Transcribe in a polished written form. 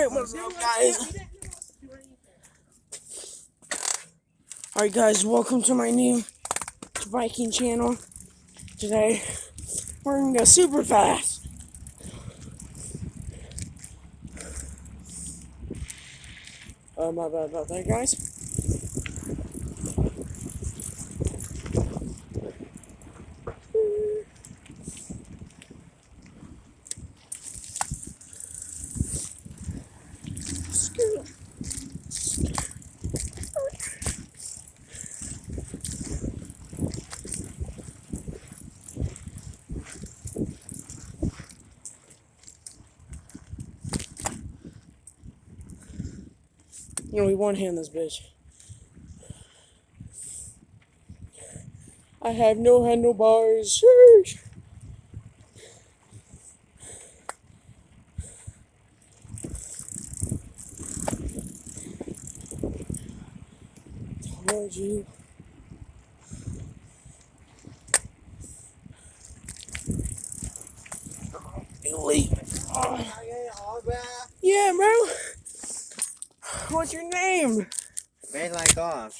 Alright, what's up, guys? Alright, guys, welcome to my new biking channel. Today, we're gonna go super fast. My bad about that, guys. You know, we one hand this bitch. I have no handlebars. Sheesh. Told you. Elite. Yeah, bro. What's your name? Blakelikecars.